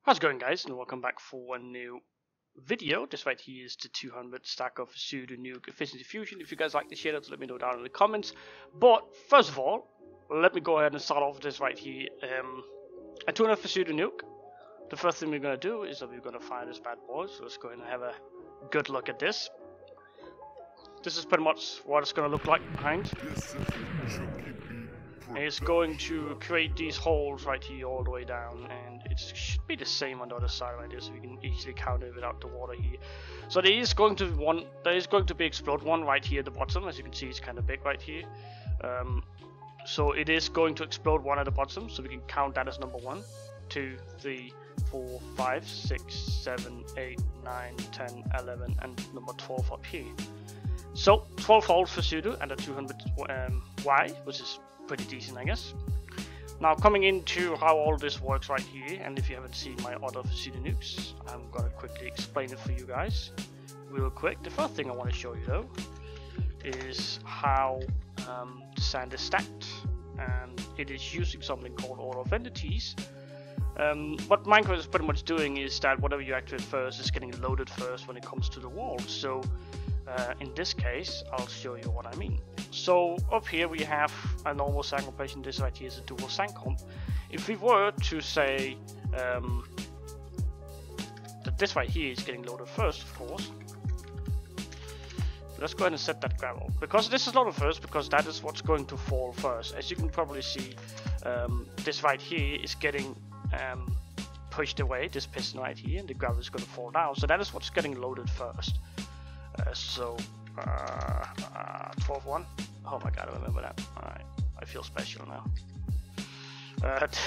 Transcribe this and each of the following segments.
How's it going, guys, and welcome back for a new video. This right here is the 200 stack of Pseudo Nuke Efficiency Fusion. If you guys like the share, let me know down in the comments. But first of all, let me go ahead and start off with this right here. A 200 for Pseudo Nuke. The first thing we're going to do is that we're going to find this bad boy, so let's go ahead and have a good look at this. This is pretty much what it's going to look like behind. And it's going to create these holes right here all the way down, and it should be the same on the other side right there, so we can easily count it without the water here. So there is going to be explode one right here at the bottom. As you can see, it's kind of big right here. So it is going to explode one at the bottom, so we can count that as number 1, 2, 3, 4, 5, 6, 7, 8, 9, 10, 11, and number 12 up here. So 12 holes for Pseudo and a 200 Y, which is pretty decent, I guess. Now coming into how all this works right here, and if you haven't seen my other Pseudo nukes, I'm gonna quickly explain it for you guys real quick. The first thing I want to show you though is how the sand is stacked, and it is using something called order of entities. What Minecraft is pretty much doing is that whatever you activate first is getting loaded first when it comes to the wall. So in this case, I'll show you what I mean. So up here we have a normal sand compression. This right here is a dual sand comp. If we were to say that this right here is getting loaded first, of course, let's go ahead and set that gravel. Because this is loaded first, because that is what's going to fall first. As you can probably see, this right here is getting pushed away, this piston right here, and the gravel is going to fall down. So that is what's getting loaded first. 12-1. Oh my god, I remember that. Alright, I feel special now.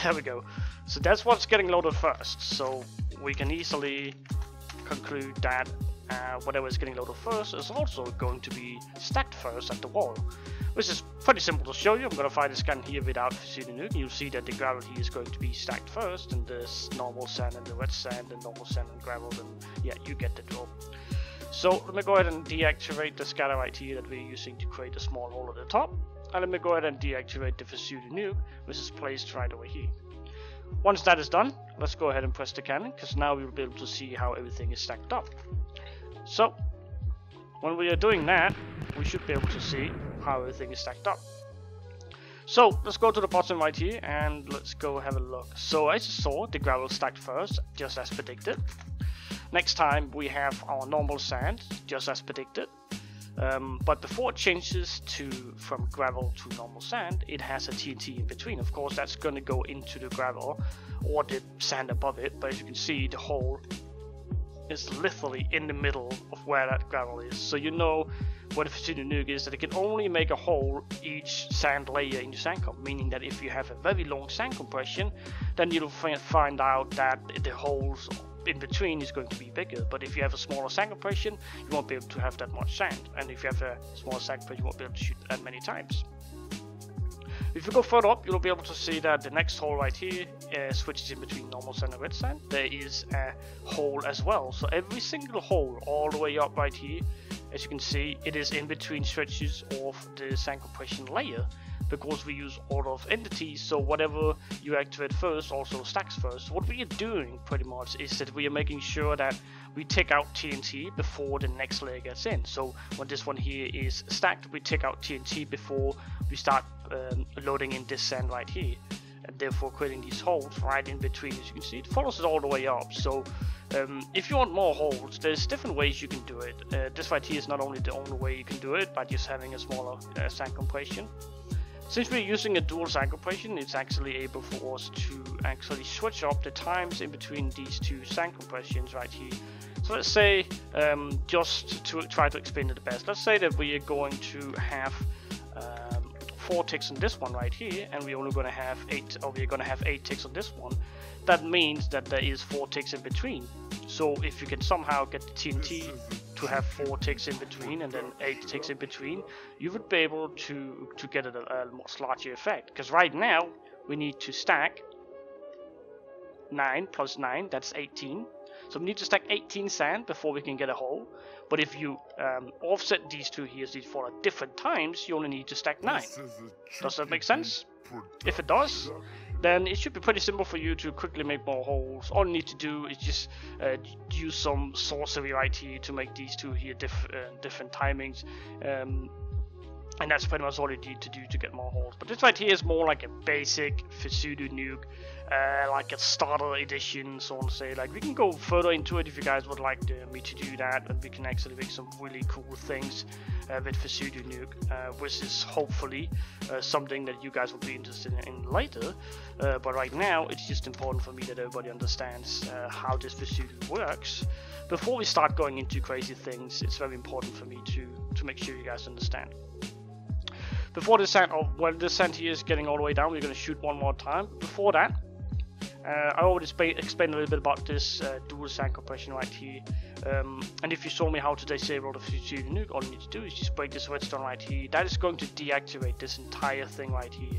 There we go. So that's what's getting loaded first. So we can easily conclude that whatever is getting loaded first is also going to be stacked first at the wall. Which is pretty simple to show you. I'm going to fire the scan here without Pseudo Nuke. You'll see that the gravel here is going to be stacked first, and this normal sand and the wet sand and normal sand and gravel, and yeah, you get the drill. So let me go ahead and deactivate the scatter right here that we're using to create a small hole at the top. And let me go ahead and deactivate the Pseudo Nuke, which is placed right over here. Once that is done, let's go ahead and press the cannon, because now we'll be able to see how everything is stacked up. So when we are doing that, we should be able to see how everything is stacked up. So let's go to the bottom right here and let's go have a look. So as you saw, the gravel stacked first, just as predicted. Next time we have our normal sand, just as predicted. But before it changes from gravel to normal sand, it has a TNT in between. Of course, that's going to go into the gravel or the sand above it. But as you can see, the hole is literally in the middle of where that gravel is. So you know what a Pseudo Nuke is, that it can only make a hole each sand layer in the sand comp, meaning that if you have a very long sand compression, then you'll find out that the holes in between is going to be bigger. But if you have a smaller sand compression, you won't be able to have that much sand, and if you have a smaller sand compression, you won't be able to shoot that many times. If you go further up, you'll be able to see that the next hole right here switches in between normal sand and wet sand. There is a hole as well, so every single hole all the way up right here, as you can see, it is in between stretches of the sand compression layer, because we use order of entities. So whatever you activate first also stacks first. So what we are doing pretty much is that we are making sure that we take out TNT before the next layer gets in. So when this one here is stacked, we take out TNT before we start loading in this sand right here, and therefore creating these holes right in between. As you can see, it follows it all the way up. So if you want more holes, there's different ways you can do it. This right here is not only the only way you can do it, by just having a smaller sand compression. Since we're using a dual sand compression, it's actually able for us to actually switch up the times in between these two sand compressions right here. So let's say, just to try to explain it the best, let's say that we are going to have 4 ticks on this one right here, and we're only going to have 8, or we're going to have 8 ticks on this one. That means that there is 4 ticks in between. So if you can somehow get the TNT to have 4 ticks in between and then 8 ticks in between, you would be able to get a much larger effect. Because right now we need to stack 9 plus 9, that's 18. So we need to stack 18 sand before we can get a hole. But if you offset these two here, these fall at different times, you only need to stack 9. Does that make sense? If it does, then it should be pretty simple for you to quickly make more holes. All you need to do is just use some sorcery right here to make these two here different timings. And that's pretty much all you need to do to get more holes. But this right here is more like a basic Pseudo Nuke, like a starter edition, so on to say. Like, we can go further into it if you guys would like me to do that, and we can actually make some really cool things with Pseudo Nuke, which is hopefully something that you guys will be interested in later. But right now, it's just important for me that everybody understands how this Pseudo works. Before we start going into crazy things, it's very important for me to make sure you guys understand. Before this sand, or when this sand here is getting all the way down, we're going to shoot one more time. Before that, I already explained a little bit about this dual sand compression right here. And if you saw me how to disable the Pseudo Nuke, all you need to do is just break this redstone right here. That is going to deactivate this entire thing right here.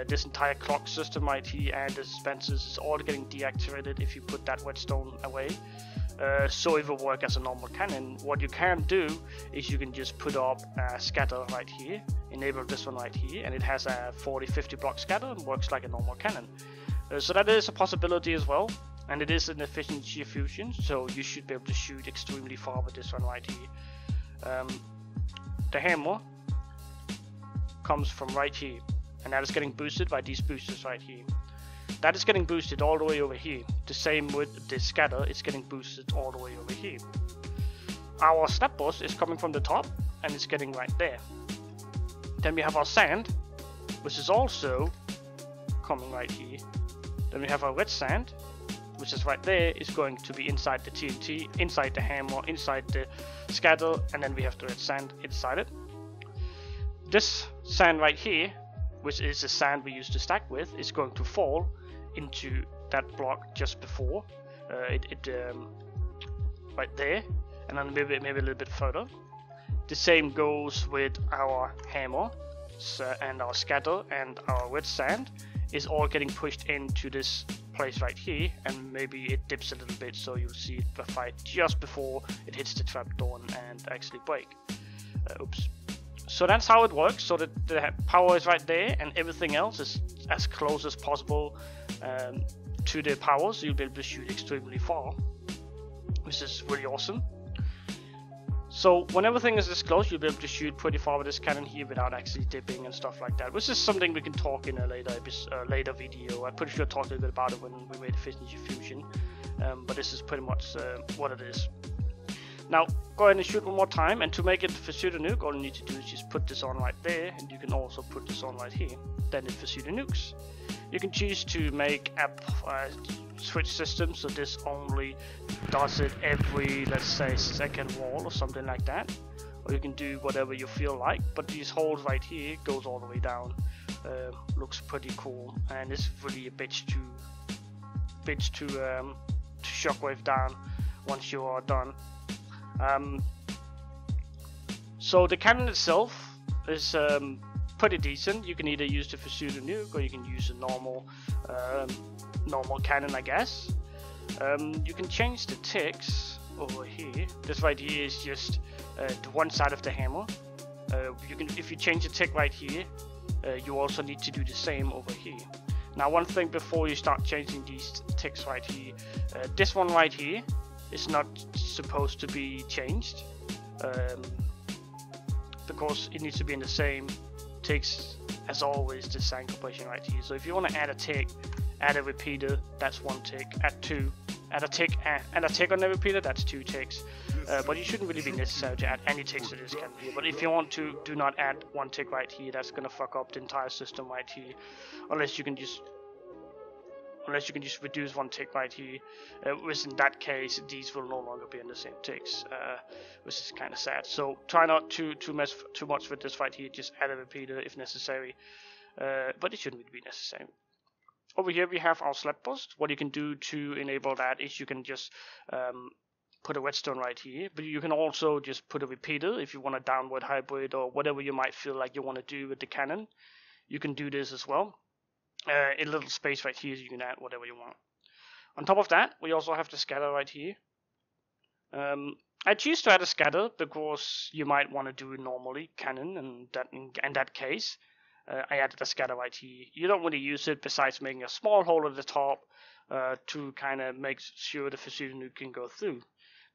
This entire clock system right here and the dispensers is all getting deactivated if you put that redstone away. So it will work as a normal cannon. What you can do is you can just put up a scatter right here, enable this one right here, and it has a 40-50 block scatter and works like a normal cannon. So that is a possibility as well, and it is an efficiency fusion, so you should be able to shoot extremely far with this one right here. The hammer comes from right here, and that is getting boosted by these boosters right here. That is getting boosted all the way over here. The same with the scatter, it's getting boosted all the way over here. Our snap bus is coming from the top and it's getting right there. Then we have our sand, which is also coming right here. Then we have our red sand, which is right there, is going to be inside the TNT, inside the hammer, inside the scatter, and then we have the red sand inside it. This sand right here, which is the sand we used to stack with, is going to fall into that block just before right there, and then maybe a little bit further. The same goes with our hammer and our scatter, and our red sand is all getting pushed into this place right here, and maybe it dips a little bit, so you'll see it fight just before it hits the trapdoor and actually break. Oops. So that's how it works. So that the power is right there, and everything else is as close as possible to the power, so you'll be able to shoot extremely far, which is really awesome. So when everything is this close, you'll be able to shoot pretty far with this cannon here without actually dipping and stuff like that, which is something we can talk in a later video. I'm pretty sure I talked a little bit about it when we made efficiency fusion, but this is pretty much what it is. Now, go ahead and shoot one more time, and to make it for Pseudo Nuke, all you need to do is just put this on right there, and you can also put this on right here. Then it for Pseudo Nukes. You can choose to make a switch system, so this only does it every, let's say, second wall or something like that. Or you can do whatever you feel like, but these holes right here goes all the way down. Looks pretty cool, and it's really a bitch to shockwave down once you are done. So the cannon itself is pretty decent. You can either use the Pseudo Nuke or you can use a normal cannon, I guess. You can change the ticks over here. This right here is just the one side of the hammer. If you change the tick right here, you also need to do the same over here. Now, one thing before you start changing these ticks right here, this one right here is not supposed to be changed because it needs to be in the same ticks as always, the sand compression right here. So if you want to add a tick, add a repeater, that's one tick. Add two, add a tick, and a tick on the repeater, that's two ticks. But you shouldn't really be necessary to add any ticks to this cannon here. But if you want to, do not add one tick right here. That's gonna fuck up the entire system right here, unless you can just reduce one tick right here, which in that case these will no longer be in the same ticks, which is kind of sad. So try not to mess too much with this right here. Just add a repeater if necessary, but it shouldn't really be necessary. Over here we have our slap bust. What you can do to enable that is you can just put a redstone right here, but you can also just put a repeater if you want a downward hybrid or whatever you might feel like you want to do with the cannon. You can do this as well. A little space right here, so you can add whatever you want. On top of that, we also have the scatter right here. I choose to add a scatter because you might want to do it normally, cannon, and in that case, I added a scatter right here. You don't really use it besides making a small hole at the top to kind of make sure the Pseudo Nuke can go through.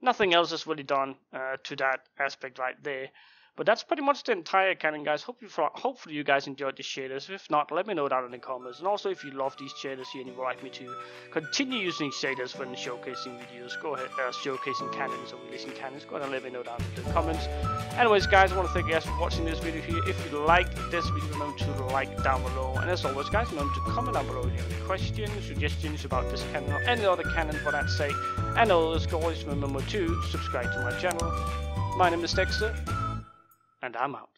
Nothing else is really done to that aspect right there. But that's pretty much the entire cannon, guys. Hopefully you guys enjoyed these shaders. If not, let me know down in the comments. And also, if you love these shaders here and you would like me to continue using shaders when showcasing videos, go ahead, showcasing cannons or releasing cannons, go ahead and let me know down in the comments. Anyways, guys, I want to thank you guys for watching this video here. If you liked this video, remember to like down below. And as always, guys, remember to comment down below if you have any questions, suggestions about this cannon or any other cannon for that sake. And as always, remember to subscribe to my channel. My name is Dexter, and I'm out.